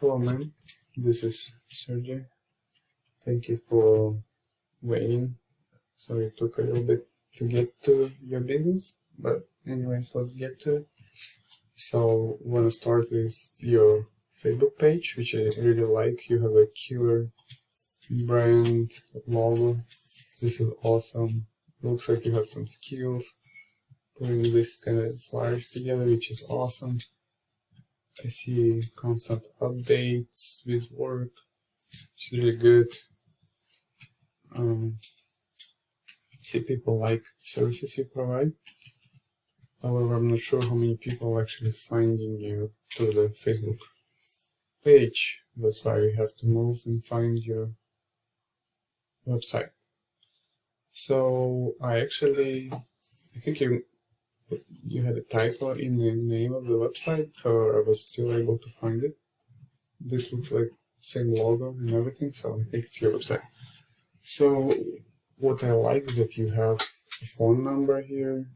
Hello, man. This is Sergey. Thank you for waiting. Sorry it took a little bit to get to your business, but anyways, let's get to it. So, I want to start with your Facebook page, which I really like. You have a killer brand logo. This is awesome. Looks like you have some skills putting this kind of flyers together, which is awesome. I see constant updates with work, which is really good. See people like services you provide. However, I'm not sure how many people are actually finding you to the Facebook page. That's why we have to move and find your website. So I think you had a typo in the name of the website, however, I was still able to find it. This looks like same logo and everything, so I think it's your website. So what I like is that you have a phone number here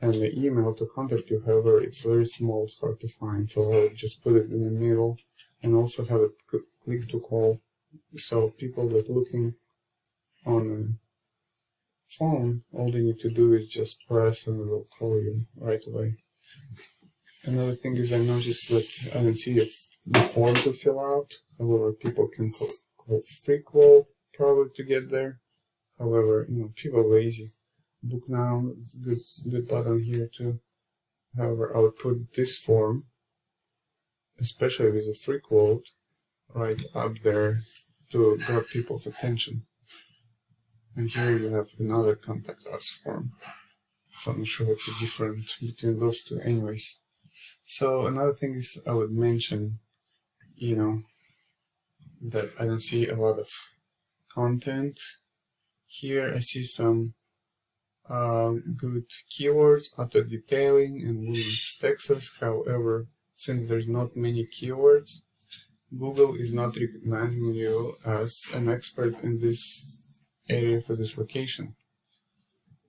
and the email to contact you. However, it's very small, it's hard to find, so I'll just put it in the middle and also have a click to call. So people that are looking on a phone, all they need to do is just press and it will call you right away. Another thing is I noticed that I don't see the form to fill out. However, people can call free quote probably to get there. However, people are lazy. Book now, it's a good button here too. However, I would put this form, especially with a free quote, right up there to grab people's attention. And here you have another contact us form. So I'm not sure what's the difference between those two. Anyways. So another thing is I would mention, that I don't see a lot of content. Here I see some good keywords, auto detailing and Woodlands, Texas. However, since there's not many keywords, Google is not recognizing you as an expert in this area for this location.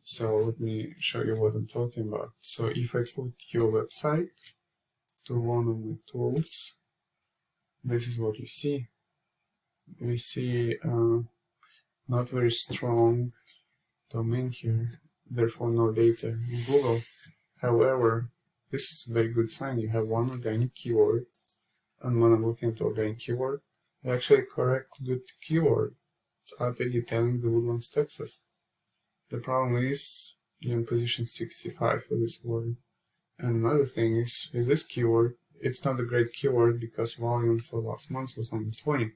So let me show you what I'm talking about. So if I put your website to one of my tools, this is what you see. We see not very strong domain here, therefore no data in Google. However, this is a very good sign. You have one organic keyword, and when I'm looking at the organic keyword, I actually correct good keyword. It's auto detailing the Woodlands, Texas. The problem is you're in position 65 for this word. And another thing is, with this keyword, it's not a great keyword because volume for last month was only 20.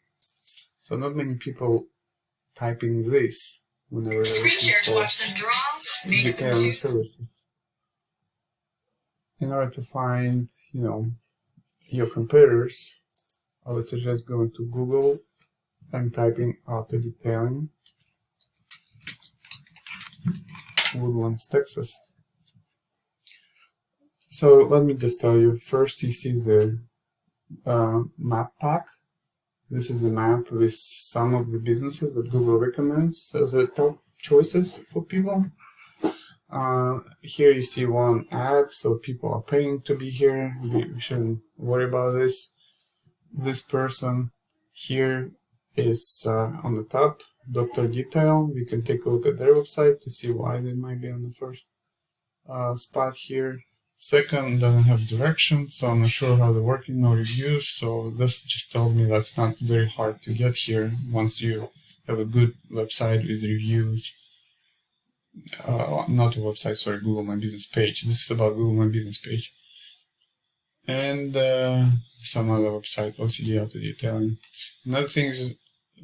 So not many people typing this whenever they're looking for detailing services. In order to find, your competitors, I would suggest going to Google and typing auto detailing Woodlands, Texas. So let me just tell you, first you see the map pack. This is the map with some of the businesses that Google recommends as the top choices for people. Here you see one ad, so people are paying to be here. We shouldn't worry about this. This person here is on the top, Dr. Detail. We can take a look at their website to see why they might be on the first spot here. Second, doesn't have directions, so I'm not sure how they're working, no reviews, so this just tells me that's not very hard to get here once you have a good website with reviews. Not a website, sorry, Google My Business page. This is about Google My Business page. And some other website, OCD Auto Detailing. Another thing is,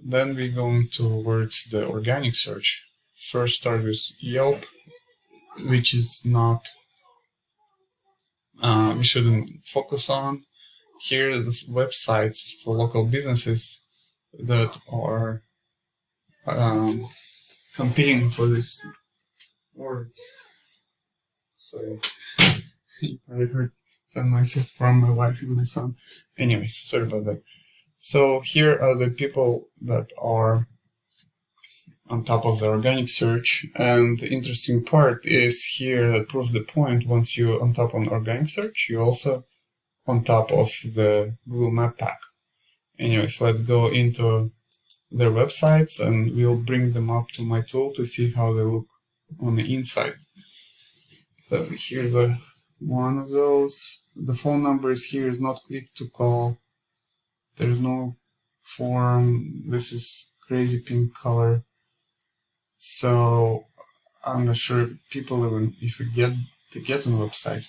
then we go towards the organic search. First start with Yelp, which is not, we shouldn't focus on. Here are the websites for local businesses that are competing for this words. So you probably heard some noises from my wife and my son. Anyways, sorry about that. So here are the people that are on top of the organic search, and the interesting part is here that proves the point. Once you're on top on organic search, you're also on top of the Google Map Pack. Anyways, let's go into their websites and we'll bring them up to my tool to see how they look on the inside. So here's one of those. The phone number is here, is not click to call. There's no form. This is crazy pink color. So I'm not sure if people even if you get to get on the website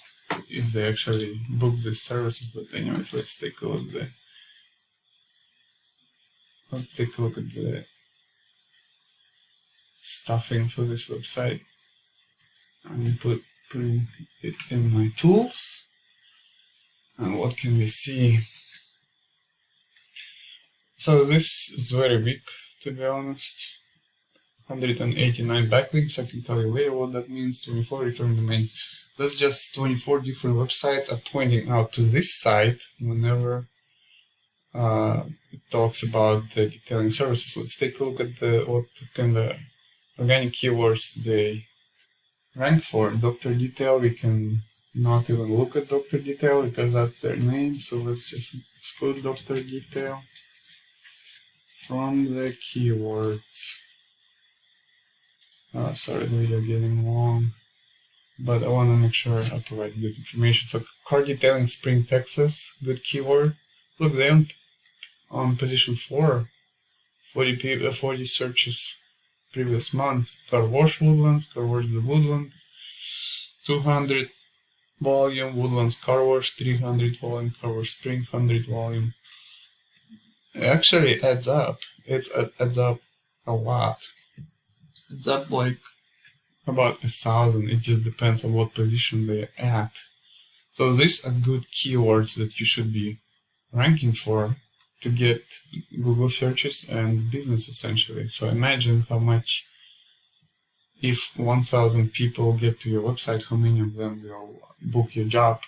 if they actually book these services. But anyways, let's take a look at the stuffing for this website. I'm putting it in my tools. And what can we see? So this is very big, to be honest. 189 backlinks. I can tell you later what that means. 24 return domains. That's just 24 different websites are pointing out to this site whenever it talks about the detailing services. Let's take a look at what kind of organic keywords they rank for. Dr. Detail, we can not even look at Dr. Detail because that's their name. So let's just put Dr. Detail from the keywords. Sorry, the video getting long, but I want to make sure I provide good information. So car detailing, Spring, Texas, good keyword. Look, they're on position 4, 40 searches previous month. Car wash, Woodlands, car wash the Woodlands, 200 volume, Woodlands car wash, 300 volume, car wash Spring, 100 volume. It actually adds up. It adds up a lot. It's up like about 1,000. It just depends on what position they're at. So these are good keywords that you should be ranking for to get Google searches and business essentially. So imagine how much, if 1,000 people get to your website, how many of them will book your job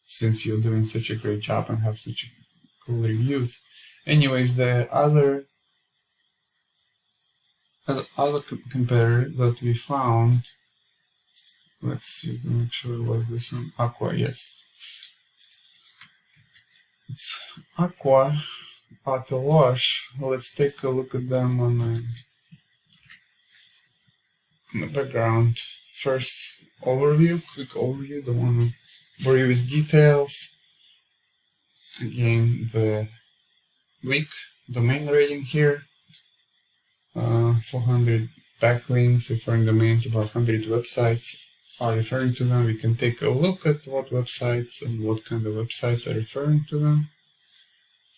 since you're doing such a great job and have such cool reviews. Anyways, the other competitor that we found, let's see, make sure it was this one, Aqua, yes. It's Aqua Auto Wash. Let's take a look at them on the background. First, quick overview, the one where you use details. Again, the weak domain rating here. 400 backlinks, referring domains, about 100 websites are referring to them. We can take a look at what websites and what kind of websites are referring to them.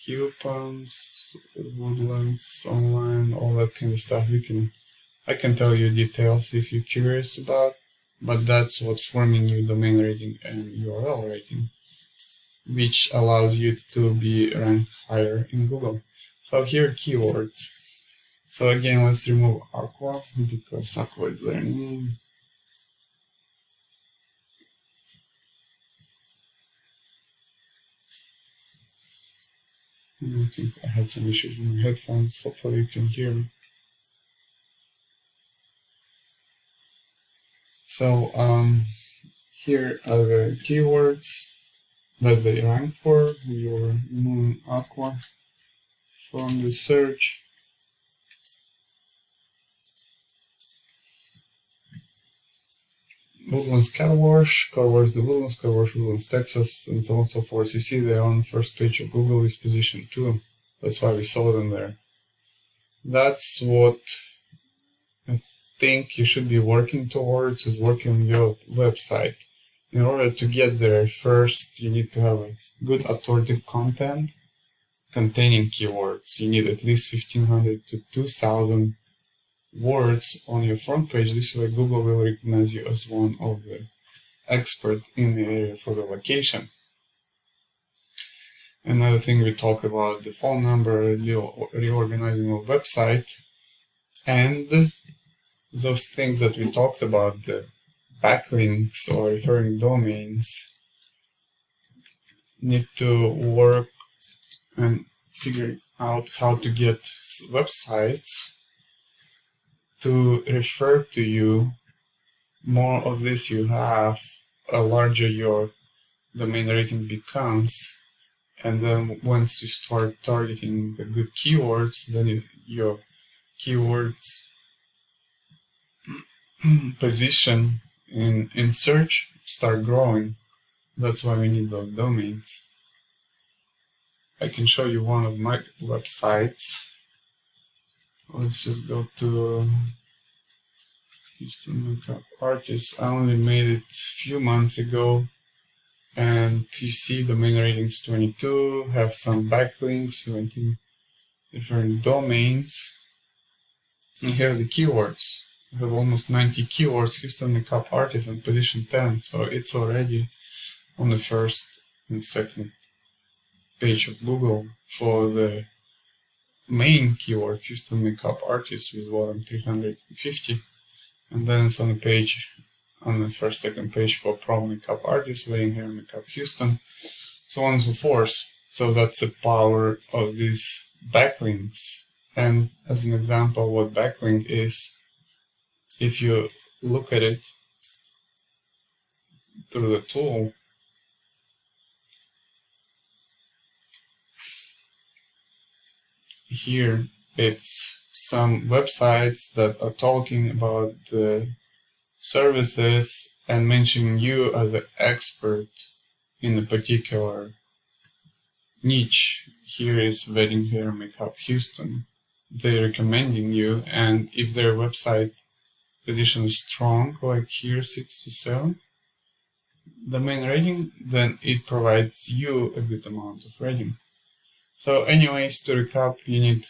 Coupons, Woodlands, online, all that kind of stuff. I can tell you details if you're curious about, but that's what's forming your domain rating and URL rating, which allows you to be ranked higher in Google. So here are keywords. So again, let's remove Aqua because Aqua is their name. I think I had some issues with my headphones. Hopefully you can hear me. So here are the keywords that they rank for. You're removing Aqua from the search. Woodlands car wash the Woodlands, car wash Woodlands, Texas, and so on and so forth. You see they're on the first page of Google is position 2. That's why we saw them there. That's what I think you should be working towards, is working on your website. In order to get there, first you need to have a good authoritative content containing keywords. You need at least 1,500 to 2,000 words on your front page. This way Google will recognize you as one of the experts in the area for the location. Another thing we talk about, the phone number, reorganizing your website, and those things that we talked about, the backlinks or referring domains, need to work and figure out how to get websites to refer to you. More of this you have, a larger your domain rating becomes, And then once you start targeting the good keywords, then your keywords position in search start growing. That's why we need those domains. I can show you one of my websites. Let's just go to Houston Makeup Artist. I only made it a few months ago, and you see domain ratings 22, have some backlinks, 17 different domains. And here are the keywords. I have almost 90 keywords, Houston Makeup Artist on position 10, so it's already on the first and second page of Google for the main keyword, Houston Makeup Artist, with bottom 350. And then it's on the page, on the first, second page for Pro Makeup Artist, Wedding Hair Makeup Houston, so on and so forth. So that's the power of these backlinks. And as an example, what backlink is, if you look at it through the tool, here it's some websites that are talking about the services and mentioning you as an expert in a particular niche. Here is Wedding Hair Makeup Houston. They're recommending you, and if their website position is strong, like here 67 domain rating, then it provides you a good amount of rating. So anyways, to recap, you need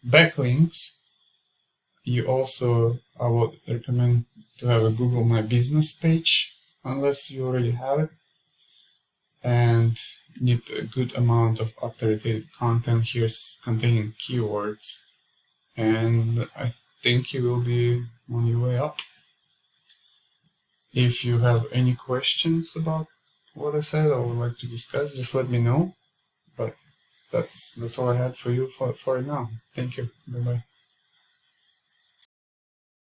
backlinks. You also, I would recommend to have a Google My Business page, unless you already have it, and need a good amount of authoritative content here containing keywords, and I think you will be on your way up. If you have any questions about what I said or would like to discuss, just let me know. But that's all I had for you for now. Thank you. Bye bye.